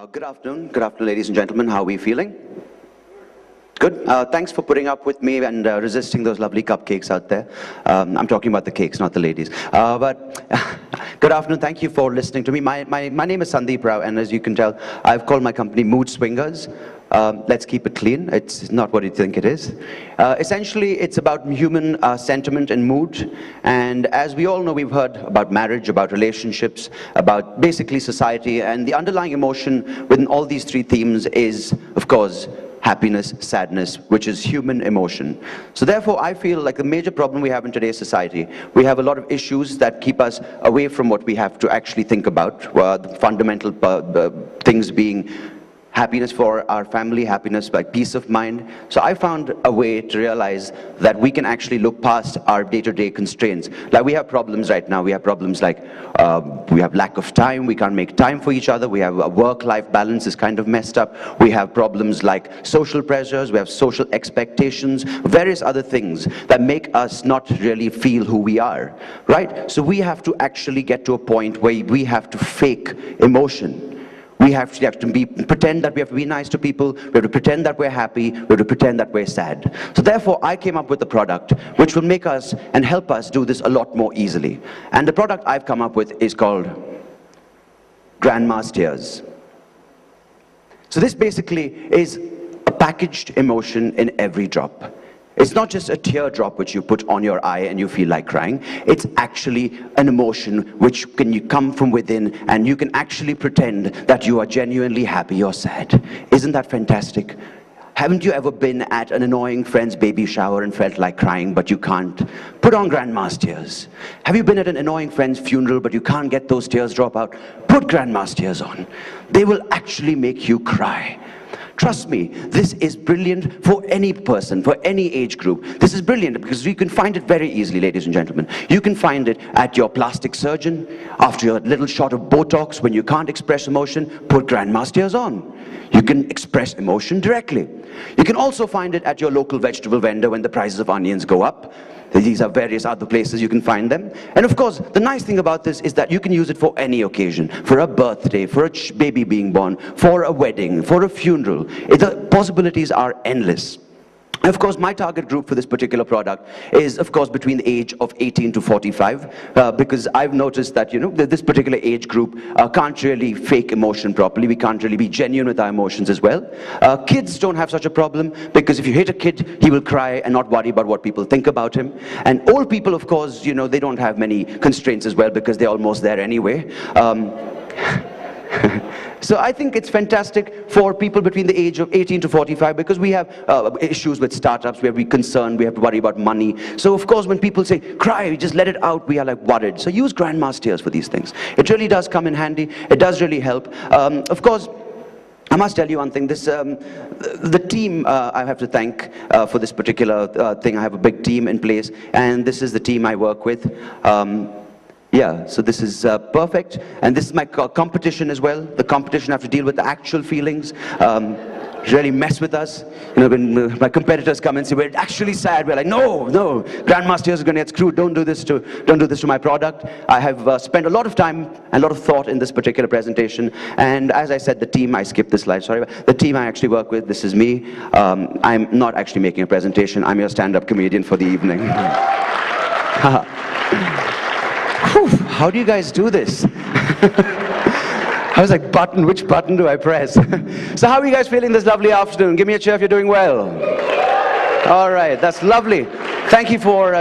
Good afternoon, ladies and gentlemen. How are we feeling? Good. Thanks for putting up with me and resisting those lovely cupcakes out there. I'm talking about the cakes, not the ladies. But good afternoon. Thank you for listening to me. My name is Sundeep Rao, and as you can tell, I've called my company Mood Swingers. Let's keep it clean. It's not what you think it is. Essentially, it's about human sentiment and mood. And as we all know, we've heard about marriage, about relationships, about basically society. And the underlying emotion within all these three themes is, of course, happiness, sadness, which is human emotion. So therefore, I feel like the major problem we have in today's society, we have a lot of issues that keep us away from what we have to actually think about, the fundamental things being happiness for our family, happiness by peace of mind. So I found a way to realize that we can actually look past our day-to-day constraints. Like we have problems right now. We have problems like we have lack of time. We can't make time for each other. We have a work-life balance is kind of messed up. We have problems like social pressures. We have social expectations, various other things that make us not really feel who we are, right? So we have to actually get to a point where we have to fake emotion. We have to pretend that we have to be nice to people, we have to pretend that we're happy, we have to pretend that we're sad. So therefore, I came up with a product which will make us and help us do this a lot more easily. And the product I've come up with is called Grandma's Tears. So this basically is a packaged emotion in every drop. It's not just a teardrop which you put on your eye and you feel like crying. It's actually an emotion which can come from within, and you can actually pretend that you are genuinely happy or sad. Isn't that fantastic? Haven't you ever been at an annoying friend's baby shower and felt like crying but you can't? Put on Grandma's Tears. Have you been at an annoying friend's funeral but you can't get those tears drop out? Put Grandma's Tears on. They will actually make you cry. Trust me, this is brilliant for any person, for any age group. This is brilliant because you can find it very easily, ladies and gentlemen. You can find it at your plastic surgeon, after your little shot of Botox. When you can't express emotion, put Grandma's Tears on. You can express emotion directly. You can also find it at your local vegetable vendor when the prices of onions go up. These are various other places you can find them. And of course, the nice thing about this is that you can use it for any occasion. For a birthday, for a baby being born, for a wedding, for a funeral. The possibilities are endless. And of course, my target group for this particular product is, of course, between the age of 18 to 45, because I've noticed that, you know, this particular age group can't really fake emotion properly. We can't really be genuine with our emotions as well. Kids don't have such a problem, because if you hit a kid, he will cry and not worry about what people think about him. And old people, of course, you know, they don't have many constraints as well, because they're almost there anyway. So I think it's fantastic for people between the age of 18 to 45, because we have issues with startups, we have to be concerned, we have to worry about money. So of course, when people say, cry, just let it out, we are like worried. So use Grandma's Tears for these things. It really does come in handy. It does really help. Of course, I must tell you one thing. This, the team I have to thank for this particular thing. I have a big team in place, and this is the team I work with. Yeah, so this is perfect, and this is my competition as well. The competition have to deal with the actual feelings, really mess with us. You know, when my competitors come and say, we're actually sad, we're like, no, Grandma's Tears is going to get screwed. Don't do this to my product. I have spent a lot of time and a lot of thought in this particular presentation, and as I said, the team, I skipped this slide, sorry, the team I actually work with, this is me. I'm not actually making a presentation. I'm your stand-up comedian for the evening. How do you guys do this? I was like, which button do I press? So how are you guys feeling this lovely afternoon? Give me a cheer if you're doing well. All right, that's lovely. Thank you for,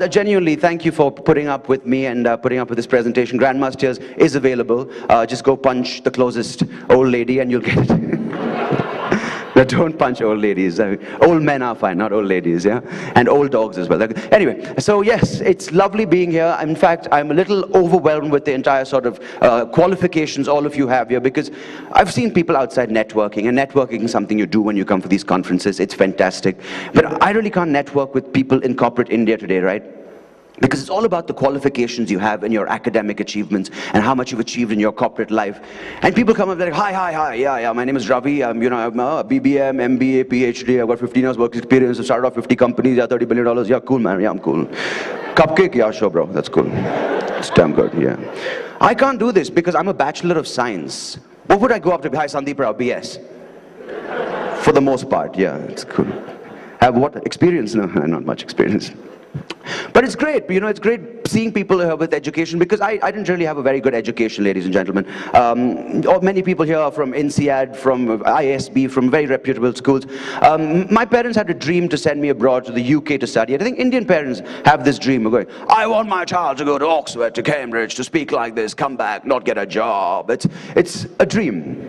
genuinely thank you for putting up with me and putting up with this presentation. Grandma's Tears is available. Just go punch the closest old lady and you'll get it. No, don't punch old ladies. Old men are fine, not old ladies, yeah? And old dogs as well. Anyway, so yes, it's lovely being here. In fact, I'm a little overwhelmed with the entire sort of qualifications all of you have here, because I've seen people outside networking, and networking is something you do when you come for these conferences. It's fantastic. But I really can't network with people in corporate India today, right? Because it's all about the qualifications you have in your academic achievements and how much you've achieved in your corporate life. And people come up and they're like, hi, yeah, my name is Ravi, I'm a BBM, MBA, PhD, I've got 15 years work experience, I started off 50 companies, yeah, $30 billion, yeah, cool man, yeah, I'm cool. Cupcake, yeah, sure bro, that's cool. It's damn good, yeah. I can't do this because I'm a Bachelor of Science. What would I go up to? Hi, Sundeep Rao, BS. For the most part, yeah, it's cool. Have what? Experience? No, not much experience. But it's great, you know, it's great seeing people here with education, because I didn't really have a very good education, ladies and gentlemen. Many people here are from INSEAD, from ISB, from very reputable schools. My parents had a dream to send me abroad to the UK to study. And I think Indian parents have this dream of going, I want my child to go to Oxford, to Cambridge, to speak like this, come back, not get a job. It's a dream.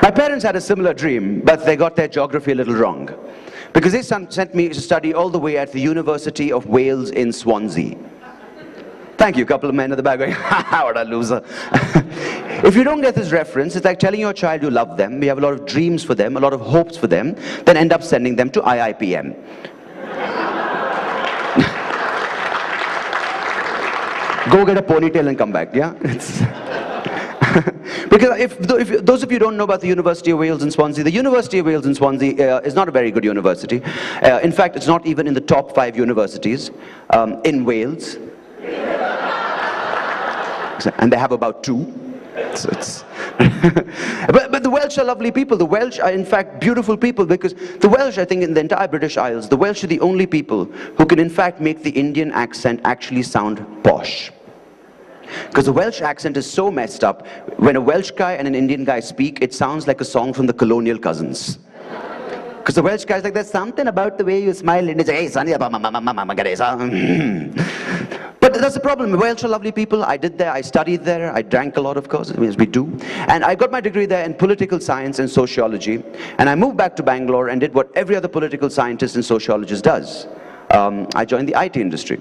My parents had a similar dream, but they got their geography a little wrong. Because they sent me to study all the way at the University of Wales in Swansea. Thank you, a couple of men at the back going, ha, what a loser. If you don't get this reference, it's like telling your child you love them, you have a lot of dreams for them, a lot of hopes for them, then end up sending them to IIPM. Go get a ponytail and come back, yeah? Because if those of you who don't know about the University of Wales in Swansea, the University of Wales in Swansea is not a very good university. In fact, it's not even in the top 5 universities in Wales. And they have about 2. But the Welsh are lovely people. The Welsh are in fact beautiful people, because the Welsh, I think in the entire British Isles, the Welsh are the only people who can in fact make the Indian accent actually sound posh. Because the Welsh accent is so messed up, when a Welsh guy and an Indian guy speak, it sounds like a song from the Colonial Cousins. Because the Welsh guy's like, there's something about the way you smile, and it's hey, Sonny, but that's the problem. Welsh are lovely people. I did there, I studied there, I drank a lot, of course, as we do. And I got my degree there in political science and sociology. And I moved back to Bangalore and did what every other political scientist and sociologist does. I joined the IT industry.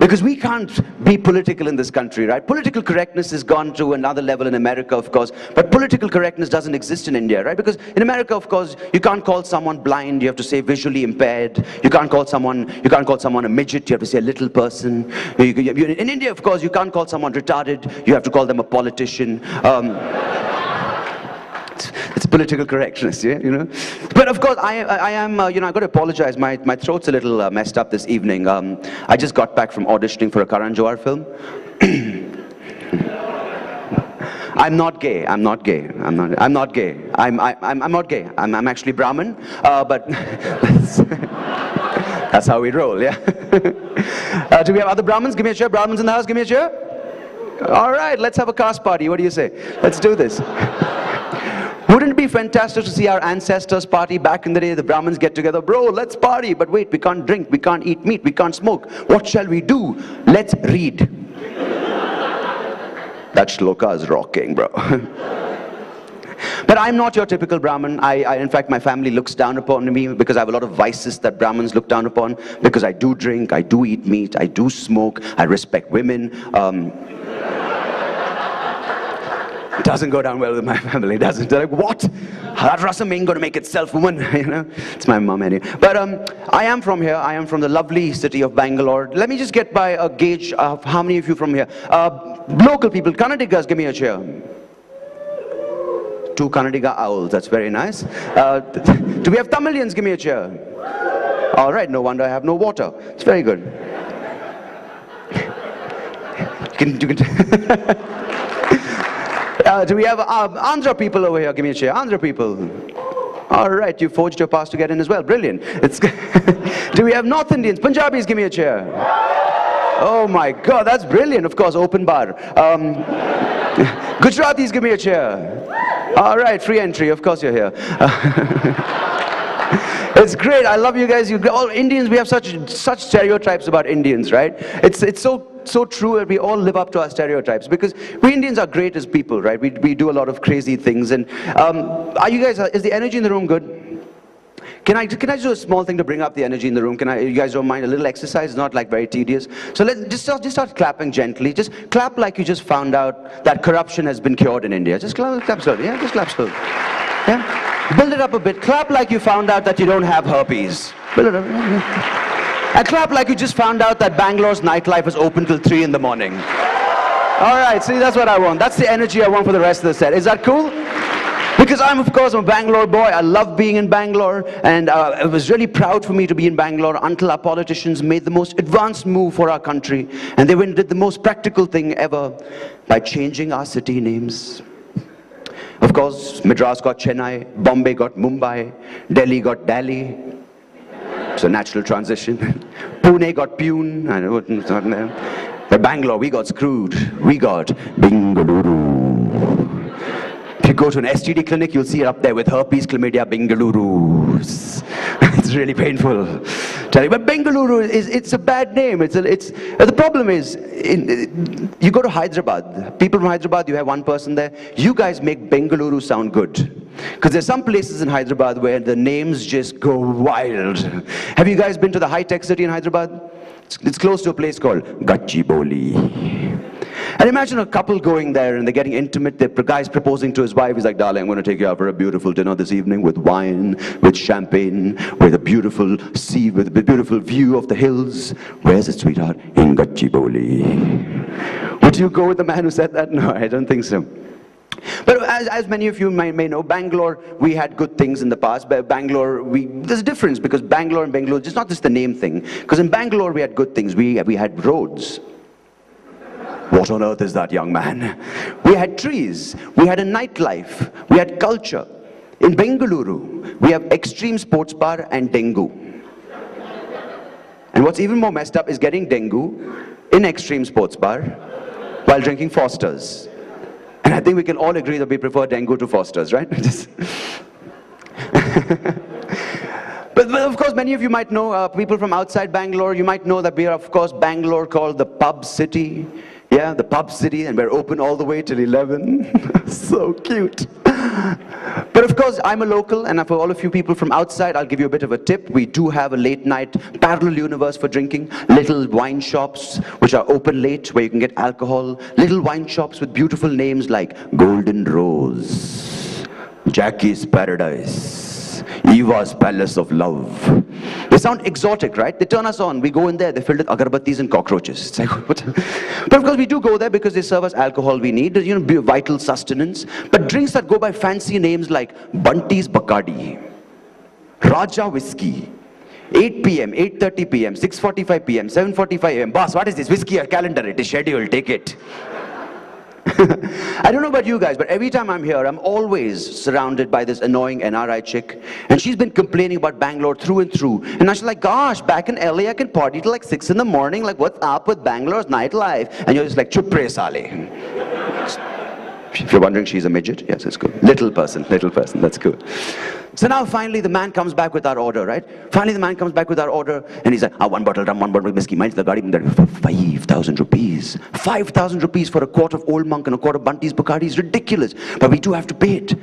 Because we can't be political in this country, right? Political correctness has gone to another level in America, of course, but political correctness doesn't exist in India, right? Because in America, of course, you can't call someone blind, you have to say visually impaired. You can't call someone a midget, you have to say a little person. In India, of course, you can't call someone retarded, you have to call them a politician. It's political correctness, yeah, you know. But of course, I am, you know, I've got to apologize. My throat's a little messed up this evening. I just got back from auditioning for a Karan Johar film. I'm not gay. I'm not gay. I'm not gay. I'm not gay. I'm actually Brahmin. But that's how we roll, yeah. Do we have other Brahmins? Give me a cheer. Brahmins in the house. Give me a cheer. All right, let's have a caste party. What do you say? Let's do this. Wouldn't it be fantastic to see our ancestors party back in the day? The Brahmins get together, bro, let's party. But wait, we can't drink, we can't eat meat, we can't smoke. What shall we do? Let's read. That shloka is rocking, bro. But I'm not your typical Brahmin. In fact, my family looks down upon me because I have a lot of vices that Brahmins look down upon. Because I do drink, I do eat meat, I do smoke, I respect women. It doesn't go down well with my family, does it? They're like, what? That rasam ain't going to make itself, woman. You know, it's my mom anyway. But I am from here. I am from the lovely city of Bangalore. Let me just get by a gauge of how many of you from here. Local people, Kannadigas, give me a cheer. 2 Kannadiga owls, that's very nice. Do we have Tamilians? Give me a cheer. All right, no wonder I have no water. It's very good. You can do we have Andhra people over here? Give me a cheer. Andhra people. All right, you forged your pass to get in as well. Brilliant. Do we have North Indians? Punjabis, give me a cheer. Oh my God, that's brilliant. Of course, open bar. Gujaratis, give me a cheer. All right, free entry. Of course, you're here. It's great. I love you guys. All Indians, we have such stereotypes about Indians, right? It's so true that we all live up to our stereotypes, because we Indians are great as people, right? We do a lot of crazy things. And are you guys? Is the energy in the room good? Can I do a small thing to bring up the energy in the room? You guys don't mind a little exercise? It's not like very tedious. So let's just start clapping gently. Just clap like you just found out that corruption has been cured in India. Just clap slowly. Yeah, just clap slowly. Yeah. Build it up a bit. Clap like you found out that you don't have herpes. Build it up. And clap like you just found out that Bangalore's nightlife is open till 3 in the morning. All right, see, that's what I want. That's the energy I want for the rest of the set. Is that cool? Because of course, I'm a Bangalore boy. I love being in Bangalore. And it was really proud for me to be in Bangalore until our politicians made the most advanced move for our country. And they went and did the most practical thing ever by changing our city names. Of course, Madras got Chennai, Bombay got Mumbai, Delhi got Delhi. It's a natural transition. Pune got Pune. I know it's not there. But Bangalore, we got screwed. We got Bengaluru. If you go to an STD clinic, you'll see it up there with herpes, chlamydia, Bengaluru. It's really painful. But Bengaluru it's a bad name. The problem is, you go to Hyderabad. People from Hyderabad, you have one person there. You guys make Bengaluru sound good. Because there's some places in Hyderabad where the names just go wild. Have you guys been to the high-tech city in Hyderabad? It's close to a place called Gachibowli. And imagine a couple going there and they're getting intimate. The guy's proposing to his wife. He's like, darling, I'm going to take you out for a beautiful dinner this evening with wine, with champagne, with a beautiful sea, with a beautiful view of the hills. Where's it, sweetheart? In Gachibowli. Would you go with the man who said that? No, I don't think so. But as many of you may know, Bangalore, we had good things in the past. But Bangalore, there's a difference because Bangalore and Bangalore, it's not just the name thing. Because in Bangalore, we had good things. We had roads. What on earth is that, young man? We had trees. We had a nightlife. We had culture. In Bengaluru, we have extreme sports bar and dengue. And what's even more messed up is getting dengue in extreme sports bar while drinking Foster's. And I think we can all agree that we prefer dengue to Foster's, right? But of course, many of you might know, people from outside Bangalore, you might know that we are, of course, Bangalore called the pub city. Yeah, the pub city, and we're open all the way till 11. So cute. But of course, I'm a local, and for all of you people from outside, I'll give you a bit of a tip. We do have a late night parallel universe for drinking. Little wine shops, which are open late, where you can get alcohol. Little wine shops with beautiful names like Golden Rose, Jackie's Paradise, Eva's Palace of Love. They sound exotic, right? They turn us on. We go in there, they're filled with agarbattis and cockroaches. It's like, what? But of course, we do go there because they serve us alcohol we need, vital sustenance. But drinks that go by fancy names like Bunty's Bacardi, Raja Whiskey, 8 p.m., 8:30 p.m., 6:45 p.m., 7:45 a.m. Boss, what is this? Whiskey or calendar? It is scheduled. Take it. I don't know about you guys, but every time I'm here, I'm always surrounded by this annoying NRI chick. And she's been complaining about Bangalore through and through. And she's like, gosh, back in LA, I can party till like 6 in the morning. Like, what's up with Bangalore's nightlife? And you're just like, chup re sale. If you're wondering, she's a midget. Yes, it's good. Little person, that's good. So now finally the man comes back with our order, right? Finally the man comes back with our order and he's like, one bottle rum, one bottle whiskey. Mine's the Bacardi for 5,000 rupees. 5,000 rupees for a quart of Old Monk and a quart of Bunty's Bacardi is ridiculous. But we do have to pay it.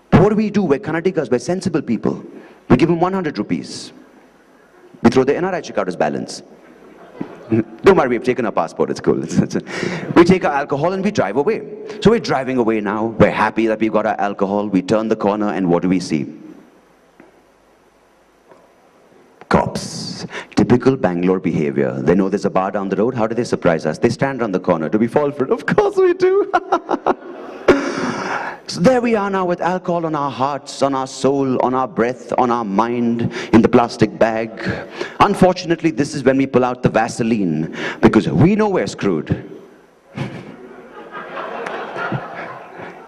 But what do? We're Kannadigas, we're sensible people. We give him 100 rupees. We throw the NRI chick out as balance. Don't worry, we've taken our passport, it's cool. We take our alcohol and we drive away. So we're driving away now. We're happy that we've got our alcohol. We turn the corner and what do we see? Cops. Typical Bangalore behavior. They know there's a bar down the road. How do they surprise us? They stand on the corner. Do we fall for it? Of course we do. So there we are now with alcohol on our hearts, on our soul, on our breath, on our mind, in the plastic bag. Unfortunately, this is when we pull out the Vaseline, because we know we're screwed.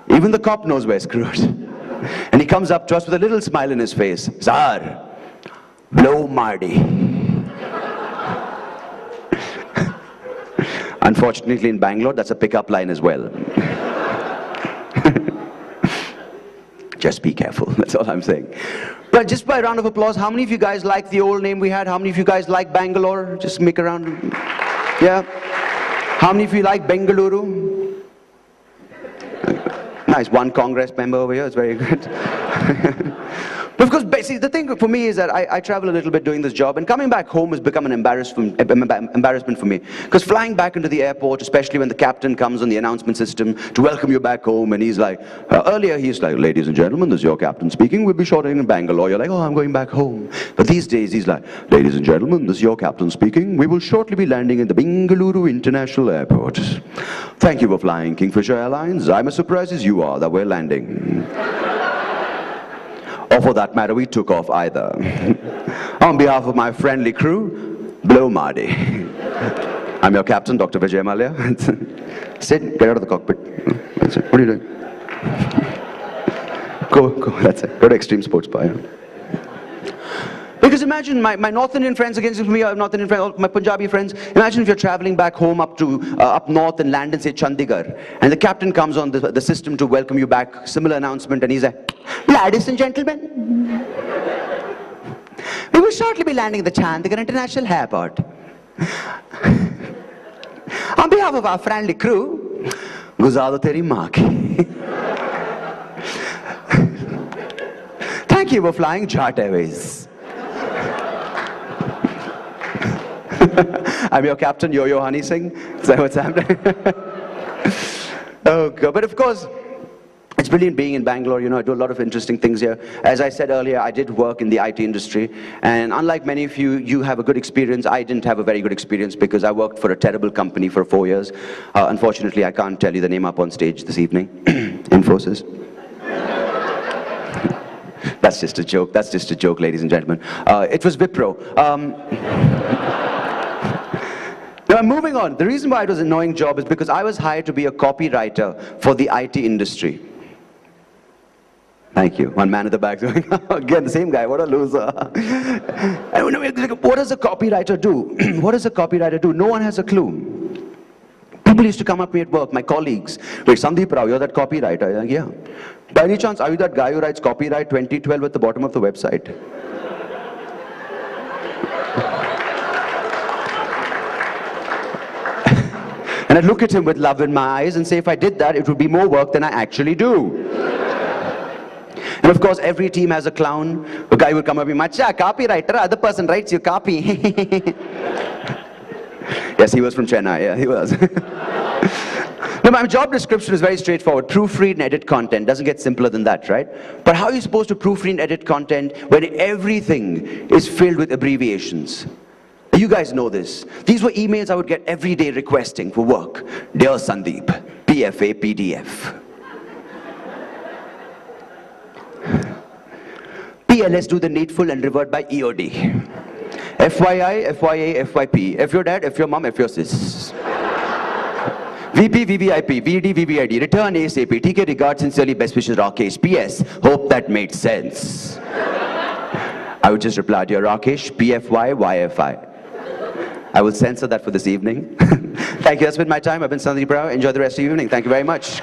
Even the cop knows we're screwed. And he comes up to us with a little smile in his face. Sir, blow Marty. Unfortunately, in Bangalore, that's a pickup line as well. Just be careful, that's all I'm saying. But just by a round of applause, how many of you guys like the old name we had? How many of you guys like Bangalore? Just make a round. Yeah? How many of you like Bengaluru? Nice, one Congress member over here, it's very good. But of course, see, the thing for me is that I travel a little bit doing this job, and coming back home has become an embarrassment for me. Because flying back into the airport, especially when the captain comes on the announcement system to welcome you back home, and he's like, earlier he's like, ladies and gentlemen, this is your captain speaking, we'll be shorting in Bangalore. You're like, oh, I'm going back home. But these days he's like, ladies and gentlemen, this is your captain speaking, we will shortly be landing in the Bengaluru International Airport. Thank you for flying Kingfisher Airlines. I'm as surprised as you are that we're landing. or for that matter, we took off either. On behalf of my friendly crew, blow Marty. I'm your captain, Dr. Vijay Mallya. Sit, get out of the cockpit. That's it. What are you doing? Go, that's it. Go to Extreme Sports Bar. Yeah. Because imagine my North Indian friends against me, North Indian friends, my Punjabi friends. Imagine if you're traveling back home up north and land in, say, Chandigarh, and the captain comes on the system to welcome you back, similar announcement, and he's like, ladies and gentlemen, we will shortly be landing at the Chandigarh International Airport. On behalf of our friendly crew, Guzado teri maa ki. Thank you for flying Jat Airways. I'm your captain, Yo-Yo Honey Singh. Is that what's happening? Oh, God. But of course, it's brilliant being in Bangalore. You know, I do a lot of interesting things here. As I said earlier, I did work in the IT industry. And unlike many of you, you have a good experience. I didn't have a very good experience because I worked for a terrible company for 4 years. Unfortunately, I can't tell you the name up on stage this evening. Infosys. That's just a joke. That's just a joke, ladies and gentlemen. It was Wipro. Now, I'm moving on. The reason why it was an annoying job is because I was hired to be a copywriter for the IT industry. Thank you. One man at the back. Again, the same guy. What a loser. What does a copywriter do? What does a copywriter do? No one has a clue. People used to come up to me at work, my colleagues. Wait, Sundeep Rao, you're that copywriter? I'm like, yeah. By any chance, are you that guy who writes copyright 2012 at the bottom of the website? And I'd look at him with love in my eyes and say, if I did that, it would be more work than I actually do. And of course, every team has a clown. A guy would come up to me, Macha, copywriter, other person writes your copy. Yes, he was from Chennai, yeah, he was. Now, my job description is very straightforward. Proofread and edit content. Doesn't get simpler than that, right? But how are you supposed to proofread and edit content when everything is filled with abbreviations? You guys know this. These were emails I would get every day requesting for work. Dear Sundeep, PFA, PDF. PLS, do the needful and revert by EOD. FYI, FYA, FYP. F your dad, F your mom, F your sis. VP, VVIP, VD, VVID. Return ASAP. TK regards, sincerely, best wishes, Rakesh. PS, hope that made sense. I would just reply, dear Rakesh, PFY, YFI. I will censor that for this evening. Thank you. That's been my time. I've been Sundeep Rao. Enjoy the rest of the evening. Thank you very much.